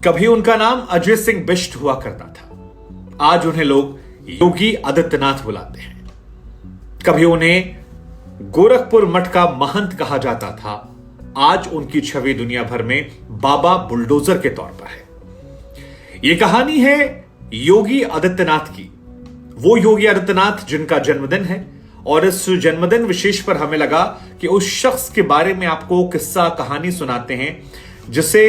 कभी उनका नाम अजय सिंह बिष्ट हुआ करता था, आज उन्हें लोग योगी आदित्यनाथ बुलाते हैं। कभी उन्हें गोरखपुर मठ का महंत कहा जाता था, आज उनकी छवि दुनिया भर में बाबा बुलडोजर के तौर पर है। यह कहानी है योगी आदित्यनाथ की, वो योगी आदित्यनाथ जिनका जन्मदिन है। और इस जन्मदिन विशेष पर हमें लगा कि उस शख्स के बारे में आपको किस्सा कहानी सुनाते हैं जिसे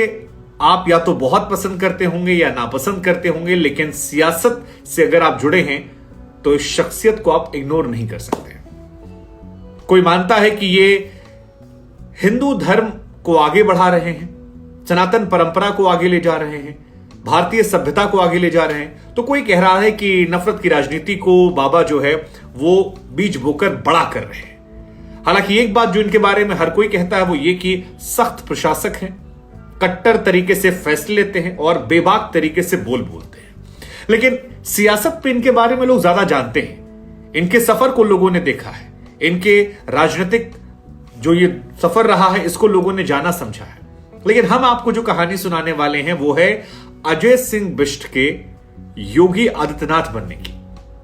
आप या तो बहुत पसंद करते होंगे या नापसंद करते होंगे, लेकिन सियासत से अगर आप जुड़े हैं तो इस शख्सियत को आप इग्नोर नहीं कर सकते। कोई मानता है कि ये हिंदू धर्म को आगे बढ़ा रहे हैं, सनातन परंपरा को आगे ले जा रहे हैं, भारतीय सभ्यता को आगे ले जा रहे हैं, तो कोई कह रहा है कि नफरत की राजनीति को बाबा जो है वो बीज बोकर बड़ा कर रहे हैं। हालांकि एक बात जो इनके बारे में हर कोई कहता है वो ये कि सख्त प्रशासक हैं, कट्टर तरीके से फैसले लेते हैं और बेबाक तरीके से बोलते हैं। लेकिन सियासत पे इनके बारे में लोग ज्यादा जानते हैं, इनके सफर को लोगों ने देखा है, इनके राजनीतिक जो ये सफर रहा है इसको लोगों ने जाना समझा है। लेकिन हम आपको जो कहानी सुनाने वाले हैं वो है अजय सिंह बिष्ट के योगी आदित्यनाथ बनने की,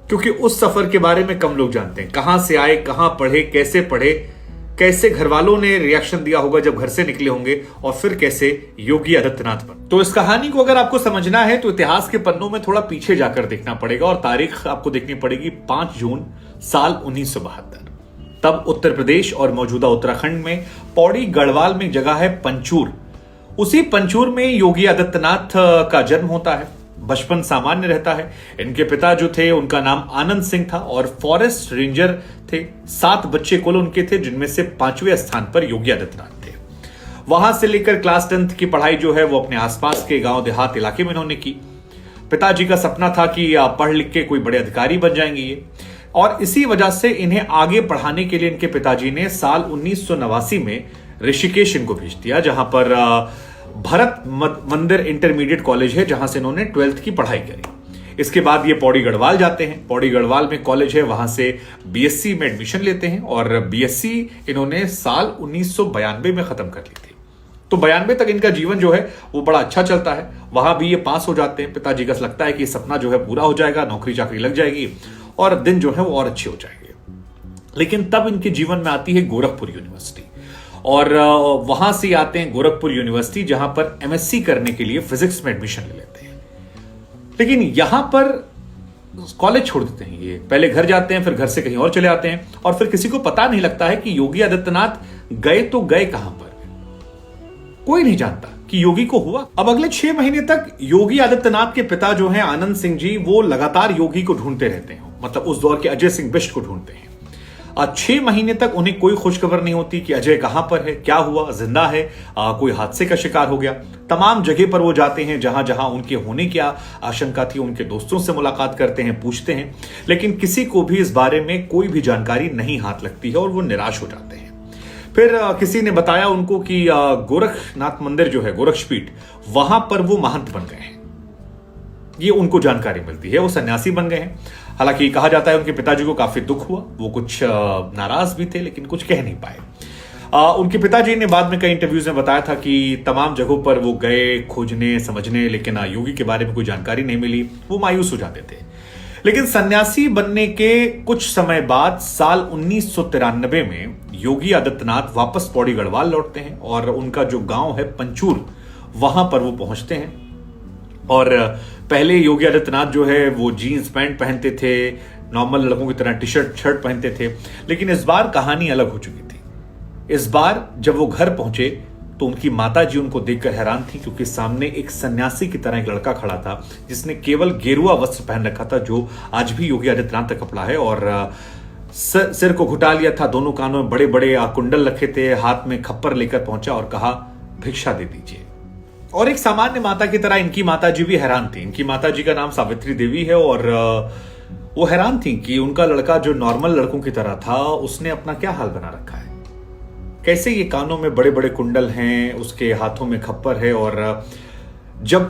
क्योंकि उस सफर के बारे में कम लोग जानते हैं। कहां से आए, कहां पढ़े, कैसे घर वालों ने रिएक्शन दिया होगा जब घर से निकले होंगे, और फिर कैसे योगी आदित्यनाथ बन। तो इस कहानी को अगर आपको समझना है तो इतिहास के पन्नों में थोड़ा पीछे जाकर देखना पड़ेगा और तारीख आपको देखनी पड़ेगी 5 जून साल 1972। तब उत्तर प्रदेश और मौजूदा उत्तराखंड में पौड़ी गढ़वाल में एक जगह है पंचूर। उसी पंचूर में योगी आदित्यनाथ का जन्म होता है। बचपन सामान्य रहता है। इनके पिता जो थे उनका नाम आनंद सिंह था और फॉरेस्ट रेंजर थे। 7 बच्चे कुल उनके थे, जिनमें से 5वें स्थान पर योगी आदित्यनाथ थे। वहां से लेकर क्लास 10 की पढ़ाई जो है वो अपने आसपास के गांव देहात इलाके में इन्होंने की। पिताजी का सपना था कि पढ़ लिख के कोई बड़े अधिकारी बन जाएंगे ये, और इसी वजह से इन्हें आगे पढ़ाने के लिए इनके पिताजी ने साल 1989 में ऋषिकेश इनको भेज दिया, जहां पर भरत मंदिर इंटरमीडिएट कॉलेज है, जहां से इन्होंने 12th की पढ़ाई करी। इसके बाद ये पौड़ी गढ़वाल जाते हैं। पौड़ी गढ़वाल में कॉलेज है, वहां से बीएससी में एडमिशन लेते हैं और बीएससी इन्होंने साल 1992 में खत्म कर ली थी। तो 92 तक इनका जीवन जो है वो बड़ा अच्छा चलता है। वहां भी ये पास हो जाते हैं। पिताजी का लगता है कि सपना जो है पूरा हो जाएगा, नौकरी चाकरी लग जाएगी और दिन जो है वो और अच्छे हो जाएंगे। लेकिन तब इनके जीवन में आती है गोरखपुर यूनिवर्सिटी, और वहां से आते हैं गोरखपुर यूनिवर्सिटी, जहां पर एमएससी करने के लिए फिजिक्स में एडमिशन ले लेते हैं। लेकिन यहां पर कॉलेज छोड़ देते हैं ये, पहले घर जाते हैं, फिर घर से कहीं और चले आते हैं, और फिर किसी को पता नहीं लगता है कि योगी आदित्यनाथ गए तो गए कहां पर। कोई नहीं जानता कि योगी को हुआ। अब अगले 6 महीने तक योगी आदित्यनाथ के पिता जो हैं आनंद सिंह जी, वो लगातार योगी को ढूंढते रहते हैं, मतलब उस दौर के अजय सिंह बिष्ट को ढूंढते हैं। 6 महीने तक उन्हें कोई खुशखबर नहीं होती कि अजय कहां पर है, क्या हुआ, जिंदा है, कोई हादसे का शिकार हो गया। तमाम जगह पर वो जाते हैं जहां जहां उनके होने की आशंका थी, उनके दोस्तों से मुलाकात करते हैं, पूछते हैं, लेकिन किसी को भी इस बारे में कोई भी जानकारी नहीं हाथ लगती है और वो निराश हो जाते हैं। फिर किसी ने बताया उनको कि गोरखनाथ मंदिर जो है, गोरक्षपीठ, वहां पर वो महंत बन गए हैं। ये उनको जानकारी मिलती है, वो सन्यासी बन गए हैं। हालांकि कहा जाता है उनके पिताजी को काफी दुख हुआ, वो कुछ नाराज भी थे लेकिन कुछ कह नहीं पाए। उनके पिताजी ने बाद में कई इंटरव्यूज में बताया था कि तमाम जगहों पर वो गए खोजने समझने, लेकिन योगी के बारे में कोई जानकारी नहीं मिली, वो मायूस हो जाते थे। लेकिन सन्यासी बनने के कुछ समय बाद साल 1993 में योगी आदित्यनाथ वापस पौड़ी गढ़वाल लौटते हैं और उनका जो गांव है पंचूर, वहां पर वो पहुंचते हैं। और पहले योगी आदित्यनाथ जो है वो जीन्स पैंट पहनते थे, नॉर्मल लड़कों की तरह टी शर्ट पहनते थे, लेकिन इस बार कहानी अलग हो चुकी थी। इस बार जब वो घर पहुंचे तो उनकी माता जी उनको देखकर हैरान थी, क्योंकि सामने एक सन्यासी की तरह एक लड़का खड़ा था जिसने केवल गेरुआ वस्त्र पहन रखा था, जो आज भी योगी आदित्यनाथ का कपड़ा है, और सिर को घुटा लिया था, दोनों कानों में बड़े बड़े कुंडल रखे थे, हाथ में खप्पर लेकर पहुंचा और कहा भिक्षा दे दीजिए। और एक सामान्य माता की तरह इनकी माताजी भी हैरान थी। इनकी माताजी का नाम सावित्री देवी है और वो हैरान थी कि उनका लड़का जो नॉर्मल लड़कों की तरह था, उसने अपना क्या हाल बना रखा है, कैसे ये कानों में बड़े बड़े कुंडल हैं, उसके हाथों में खप्पर है। और जब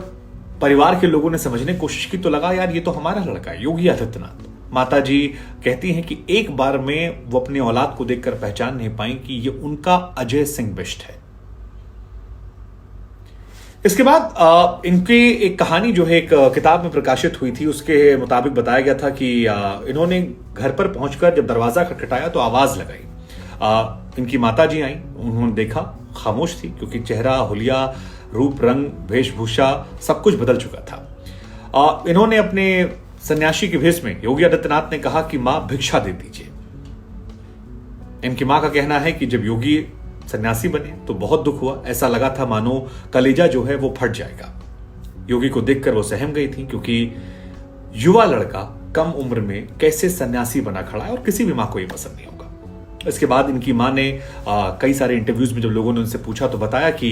परिवार के लोगों ने समझने की कोशिश की तो लगा यार ये तो हमारा लड़का है, योगी आदित्यनाथ। माताजी कहती हैं कि एक बार में वो अपने औलाद को देखकर पहचान नहीं पाई कि ये उनका अजय सिंह बिष्ट है। इसके बाद इनकी एक कहानी जो है एक किताब में प्रकाशित हुई थी, उसके मुताबिक बताया गया था कि इन्होंने घर पर पहुंचकर जब दरवाजा खटखटाया तो आवाज लगाई। इनकी माता जी आई, उन्होंने देखा, खामोश थी क्योंकि चेहरा, हुलिया, रूप, रंग, वेशभूषा सब कुछ बदल चुका था। इन्होंने अपने सन्यासी के भेष में योगी आदित्यनाथ ने कहा कि मां भिक्षा दे दीजिए। इनकी मां का कहना है कि जब योगी सन्यासी बने तो बहुत दुख हुआ, ऐसा लगा था मानो कलेजा जो है वो फट जाएगा। योगी को देखकर वो सहम गई थी क्योंकि युवा लड़का कम उम्र में कैसे सन्यासी बना खड़ा है और किसी भी मां को ये पसंद नहीं होगा। इसके बाद इनकी मां ने कई सारे इंटरव्यूज में जब लोगों ने उनसे पूछा तो बताया कि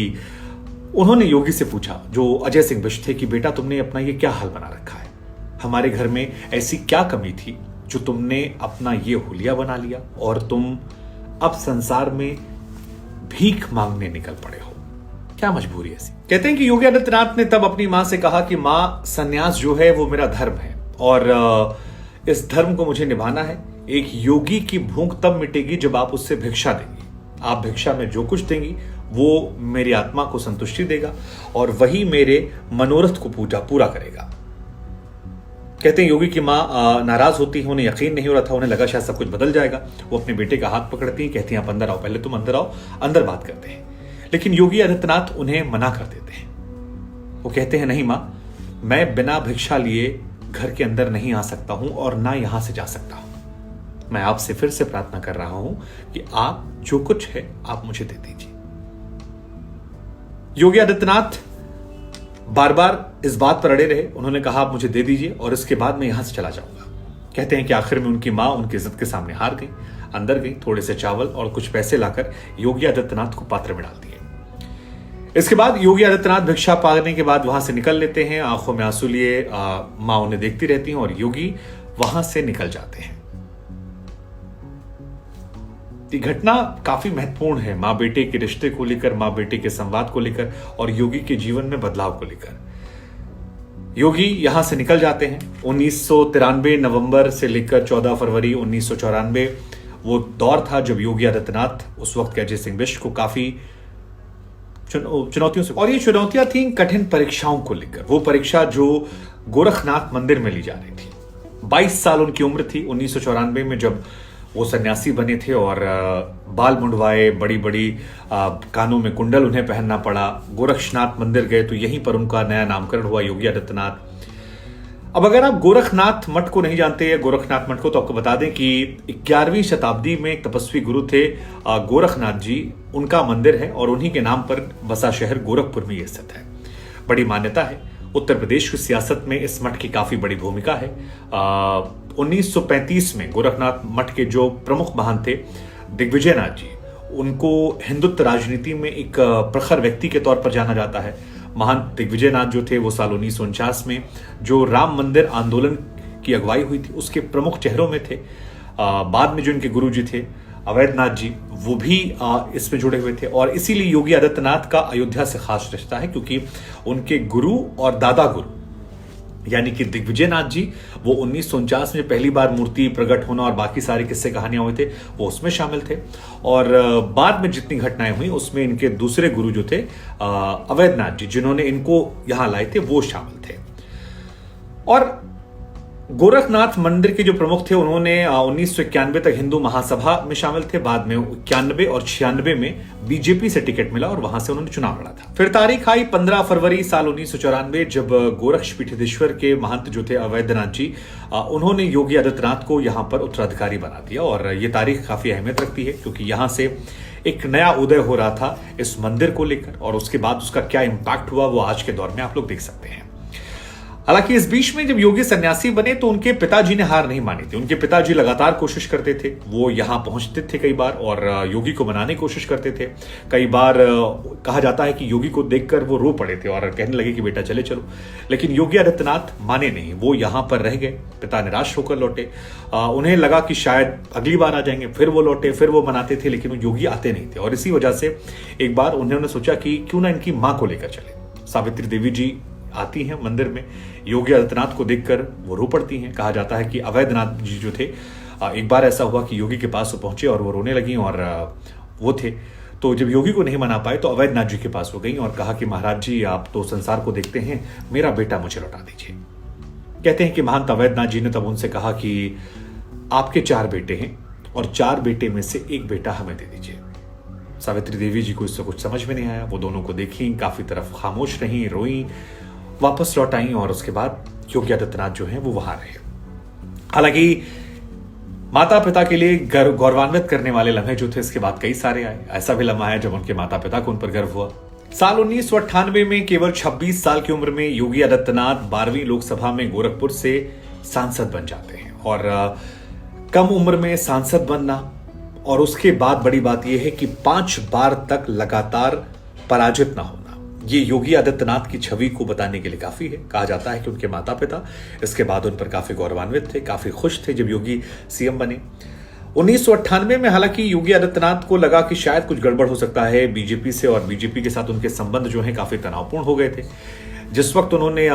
उन्होंने योगी से पूछा, जो अजय सिंह बिष्ट थे, कि बेटा तुमने अपना ये क्या हाल बना रखा है, हमारे घर में ऐसी क्या कमी थी जो तुमने अपना ये हुलिया बना लिया और तुम अब संसार में भीख मांगने निकल पड़े हो, क्या मजबूरी ऐसी। कहते हैं कि योगी आदित्यनाथ ने तब अपनी मां से कहा कि मां, सन्यास जो है वो मेरा धर्म है और इस धर्म को मुझे निभाना है। एक योगी की भूख तब मिटेगी जब आप उससे भिक्षा देंगी। आप भिक्षा में जो कुछ देंगी वो मेरी आत्मा को संतुष्टि देगा और वही मेरे मनोरथ को पूरा करेगा। कहते हैं योगी की मां नाराज होती है, उन्हें यकीन नहीं हो रहा था, उन्हें लगा शायद सब कुछ बदल जाएगा। वो अपने बेटे का हाथ पकड़ती हैं, कहती हैं आप अंदर आओ, पहले तुम अंदर आओ, अंदर बात करते हैं। लेकिन योगी आदित्यनाथ उन्हें मना कर देते हैं। वो कहते हैं नहीं मां, मैं बिना भिक्षा लिए घर के अंदर नहीं आ सकता हूं और ना यहां से जा सकता हूं। मैं आपसे फिर से प्रार्थना कर रहा हूं कि आप जो कुछ है आप मुझे दे दीजिए। योगी आदित्यनाथ बार बार इस बात पर अड़े रहे। उन्होंने कहा आप मुझे दे दीजिए और इसके बाद मैं यहां से चला जाऊंगा। कहते हैं कि आखिर में उनकी मां उनकी इज्जत के सामने हार गई, अंदर गई, थोड़े से चावल और कुछ पैसे लाकर योगी आदित्यनाथ को पात्र में डाल दिए। इसके बाद योगी आदित्यनाथ भिक्षा पाने के बाद वहां से निकल लेते हैं, आंखों में आंसू लिए मां उन्हें देखती रहती हैं और योगी वहां से निकल जाते हैं। ये घटना काफी महत्वपूर्ण है मां बेटे के रिश्ते को लेकर, मां बेटे के संवाद को लेकर और योगी के जीवन में बदलाव को लेकर। योगी यहां से निकल जाते हैं। 1993 नवंबर से लेकर 14 फरवरी 1994 वो दौर था जब योगी आदित्यनाथ उस वक्त के अजय सिंह बिष्ट को काफी चुनौतियों से, और ये चुनौतियां थी कठिन परीक्षाओं को लेकर। वो परीक्षा जो गोरखनाथ मंदिर में ली जा रही थी। 22 साल उनकी उम्र थी 1994 में जब वो सन्यासी बने थे और बाल मुंडवाए, बड़ी बड़ी कानों में कुंडल उन्हें पहनना पड़ा। गोरक्षनाथ मंदिर गए तो यहीं पर उनका नया नामकरण हुआ योगी आदित्यनाथ। अब अगर आप गोरखनाथ मठ को नहीं जानते या गोरखनाथ मठ को, तो आपको बता दें कि 11वीं शताब्दी में एक तपस्वी गुरु थे गोरखनाथ जी, उनका मंदिर है और उन्हीं के नाम पर बसा शहर गोरखपुर में यह स्थित है। बड़ी मान्यता है। उत्तर प्रदेश की सियासत में इस मठ की काफी बड़ी भूमिका है। 1935 में गोरखनाथ मठ के जो प्रमुख महंत थे दिग्विजयनाथ जी, उनको हिंदुत्व राजनीति में एक प्रखर व्यक्ति के तौर पर जाना जाता है। महंत दिग्विजयनाथ जो थे वो साल 1949 में जो राम मंदिर आंदोलन की अगुवाई हुई थी उसके प्रमुख चेहरों में थे। बाद में जो इनके गुरु जी थे अवैधनाथ जी, वो भी इसमें जुड़े हुए थे और इसीलिए योगी आदित्यनाथ का अयोध्या से खास रिश्ता है क्योंकि उनके गुरु और दादा गुरु यानी कि दिग्विजयनाथ जी वो 1949 में पहली बार मूर्ति प्रकट होना और बाकी सारी किस्से कहानियां हुए थे वो उसमें शामिल थे। और बाद में जितनी घटनाएं हुई उसमें इनके दूसरे गुरु जो थे अवैधनाथ जी, जिन्होंने इनको यहां लाए थे, वो शामिल थे। और गोरखनाथ मंदिर के जो प्रमुख थे उन्होंने 1991 तक हिंदू महासभा में शामिल थे। बाद में 91 और 96 में बीजेपी से टिकट मिला और वहां से उन्होंने चुनाव लड़ा था। फिर तारीख आई 15 फरवरी साल 1994 जब गोरक्षपीठेश्वर के महंत जो थे अवैधनाथ जी, उन्होंने योगी आदित्यनाथ को यहां पर उत्तराधिकारी बना दिया। और ये तारीख काफी अहमियत रखती है क्योंकि यहां से एक नया उदय हो रहा था इस मंदिर को लेकर और उसके बाद उसका क्या इंपैक्ट हुआ वो आज के दौर में आप लोग देख सकते हैं। हालांकि इस बीच में जब योगी सन्यासी बने तो उनके पिताजी ने हार नहीं मानी थी। उनके पिताजी लगातार कोशिश करते थे, वो यहां पहुंचते थे कई बार और योगी को मनाने की कोशिश करते थे। कई बार कहा जाता है कि योगी को देखकर वो रो पड़े थे और कहने लगे कि बेटा चले चलो, लेकिन योगी आदित्यनाथ माने नहीं, वो यहां पर रह गए। पिता निराश होकर लौटे। उन्हें लगा कि शायद अगली बार आ जाएंगे, फिर वो लौटे, फिर वो मनाते थे, लेकिन वो योगी आते नहीं थे। और इसी वजह से एक बार उन्होंने सोचा कि क्यों ना इनकी मां को लेकर चले। सावित्री देवी जी आती हैं मंदिर में, योगी आदित्यनाथ को देखकर वो रो पड़ती हैं। कहा जाता है कि अवैधनाथ जी जो थे, एक बार ऐसा हुआ कि योगी के पास वो पहुंचे और वो रोने लगी और वो थे तो जब योगी को नहीं मना पाए तो अवैधनाथ जी के पास हो गई और कहा कि महाराज जी, आप तो संसार को देखते हैं, मेरा बेटा मुझे लौटा दीजिए। कहते हैं कि महंत अवैधनाथ जी ने तब उनसे कहा कि आपके 4 बेटे हैं और 4 बेटे में से एक बेटा हमें दे दीजिए। सावित्री देवी जी को इससे कुछ समझ में नहीं आया। वो दोनों को देखी, काफी तरफ खामोश रही, रोई, वापस लौट आई और उसके बाद योगी आदित्यनाथ जो है वो वहां रहे। हालांकि माता पिता के लिए गौरवान्वित करने वाले लम्हे जो थे इसके बाद कई सारे आए। ऐसा भी लम्हा है जब उनके माता पिता को उन पर गर्व हुआ। साल 1998 में केवल 26 साल की उम्र में योगी आदित्यनाथ 12वीं लोकसभा में गोरखपुर से सांसद बन जाते हैं। और कम उम्र में सांसद बनना और उसके बाद बड़ी बात यह है कि 5 बार तक लगातार पराजित ना होना, ये योगी आदित्यनाथ की छवि को बताने के लिए काफी है। कहा जाता है कि उनके माता पिता इसके बाद उन पर काफी गौरवान्वित थे, काफी खुश थे जब योगी सीएम बने। 1998 में हालांकि योगी आदित्यनाथ को लगा कि शायद कुछ गड़बड़ हो सकता है बीजेपी से, और बीजेपी के साथ उनके संबंध जो है काफी तनावपूर्ण हो गए थे। जिस वक्त उन्होंने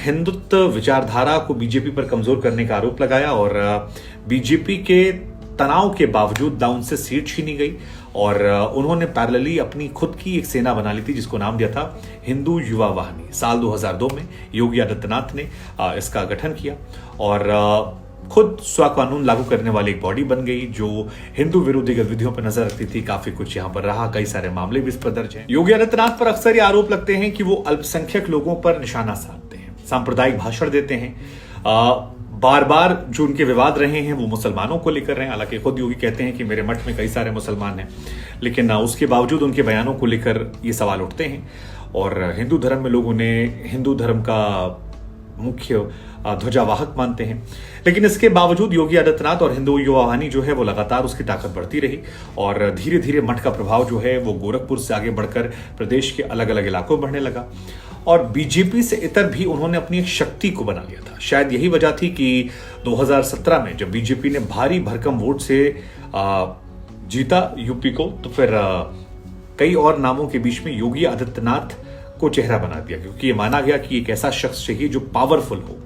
हिंदुत्व विचारधारा को बीजेपी पर कमजोर करने का आरोप लगाया और बीजेपी के तनाव के बावजूद ना उनसे सीट छीनी गई और उन्होंने पैरेलली अपनी खुद की एक सेना बना ली थी जिसको नाम दिया था हिंदू युवा वाहिनी। साल 2002 में योगी आदित्यनाथ ने इसका गठन किया और खुद स्वकानून लागू करने वाली एक बॉडी बन गई जो हिंदू विरोधी गतिविधियों पर नजर रखती थी। काफी कुछ यहां पर रहा, कई सारे मामले भी इस पर दर्ज हैं। योगी आदित्यनाथ पर अक्सर ये आरोप लगते हैं कि वो अल्पसंख्यक लोगों पर निशाना साधते हैं, सांप्रदायिक भाषण देते हैं। बार बार जो उनके विवाद रहे हैं वो मुसलमानों को लेकर रहे हैं। हालांकि खुद योगी कहते हैं कि मेरे मठ में कई सारे मुसलमान हैं, लेकिन उसके बावजूद उनके बयानों को लेकर ये सवाल उठते हैं और हिंदू धर्म में लोग उन्हें हिंदू धर्म का मुख्य ध्वजावाहक मानते हैं। लेकिन इसके बावजूद योगी आदित्यनाथ और हिंदू युवा वाहिनी जो है वो लगातार उसकी ताकत बढ़ती रही और धीरे धीरे मठ का प्रभाव जो है वो गोरखपुर से आगे बढ़कर प्रदेश के अलग अलग इलाकों में बढ़ने लगा और बीजेपी से इतर भी उन्होंने अपनी एक शक्ति को बना लिया था। शायद यही वजह थी कि 2017 में जब बीजेपी ने भारी भरकम वोट से जीता यूपी को, तो फिर कई और नामों के बीच में योगी आदित्यनाथ को चेहरा बना दिया, क्योंकि ये माना गया कि एक ऐसा शख्स चाहिए जो पावरफुल हो।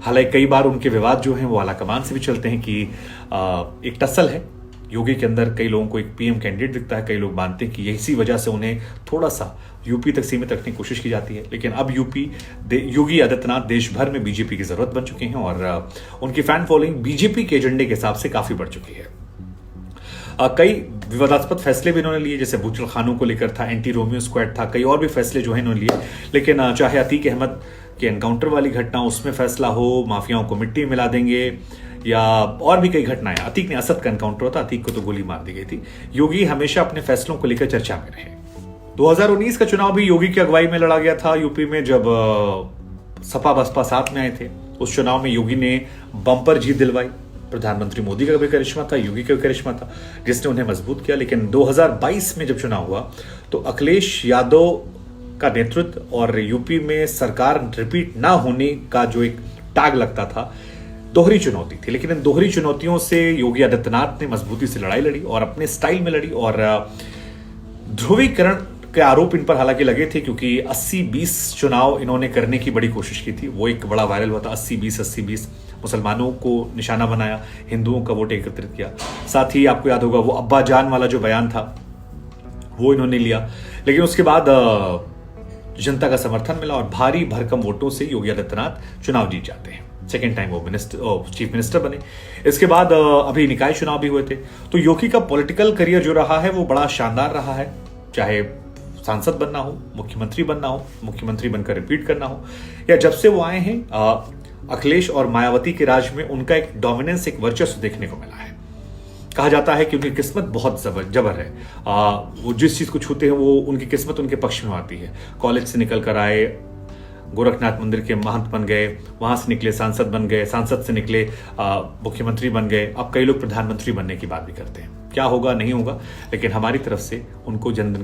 हालांकि कई बार उनके विवाद जो हैं वो आलाकमान से भी चलते हैं कि एक टसल है योगी के अंदर। कई लोगों को एक पीएम कैंडिडेट दिखता है, कई लोग मानते हैं कि इसी वजह से उन्हें थोड़ा सा यूपी तक सीमित रखने की कोशिश की जाती है। लेकिन अब योगी आदित्यनाथ देश भर में बीजेपी की जरूरत बन चुके हैं और उनकी फैन फॉलोइंग बीजेपी के एजेंडे के हिसाब से काफी बढ़ चुकी है। कई विवादास्पद फैसले भी इन्होंने लिए, जैसे बूचड़ खानों को लेकर था, एंटी रोमियो स्क्वाड था, कई और भी फैसले जो है इन्होंने लिए। लेकिन चाहे अतीक अहमद के एनकाउंटर वाली घटना उसमें फैसला हो, माफियाओं को मिट्टी मिला देंगे, या और भी कई घटनाएं। अतीक ने असद का एनकाउंटर होता, अतीक को तो गोली मार दी गई थी। योगी हमेशा अपने फैसलों को लेकर चर्चा में रहे। 2019 का चुनाव भी योगी की अगुवाई में लड़ा गया था यूपी में, जब सपा बसपा साथ में आए थे। उस चुनाव में योगी ने बम्पर जीत दिलवाई। प्रधानमंत्री मोदी का भी करिश्मा था, योगी का भी करिश्मा था, जिसने उन्हें मजबूत किया। लेकिन 2022 में जब चुनाव हुआ तो अखिलेश यादव का नेतृत्व और यूपी में सरकार रिपीट ना होने का जो एक टैग लगता था, दोहरी चुनौती थी। लेकिन इन दोहरी चुनौतियों से योगी आदित्यनाथ ने मजबूती से लड़ाई लड़ी और अपने स्टाइल में लड़ी। और ध्रुवीकरण के आरोप इन पर हालांकि लगे थे, क्योंकि 80-20 चुनाव इन्होंने करने की बड़ी कोशिश की थी। वो एक बड़ा वायरल हुआ था, 80-20 मुसलमानों को निशाना बनाया, हिंदुओं का वोट एकत्रित किया। साथ ही आपको याद होगा वो अब्बा जान वाला जो बयान था वो इन्होंने लिया। लेकिन उसके बाद जनता का समर्थन मिला और भारी भरकम वोटों से योगी आदित्यनाथ चुनाव जीत जाते हैं। सेकेंड टाइम वो चीफ मिनिस्टर बने। इसके बाद अभी निकाय चुनाव भी हुए थे। तो योगी का पॉलिटिकल करियर जो रहा है वो बड़ा शानदार रहा है, चाहे सांसद बनना हो, मुख्यमंत्री बनना हो, मुख्यमंत्री बनकर रिपीट करना हो, या जब से वो आए हैं अखिलेश और मायावती के राज में उनका एक डोमिनेंस, एक वर्चस्व देखने को मिला है। कहा जाता है कि उनकी किस्मत बहुत जबर है। वो जिस चीज को छूते हैं वो उनकी किस्मत उनके पक्ष में आती है। कॉलेज से निकल कर आए, गोरखनाथ मंदिर के महंत बन गए, वहां से निकले सांसद बन गए, सांसद से निकले मुख्यमंत्री बन गए। अब कई लोग प्रधानमंत्री बनने की बात भी करते हैं। क्या होगा नहीं होगा, लेकिन हमारी तरफ से उनको जनधन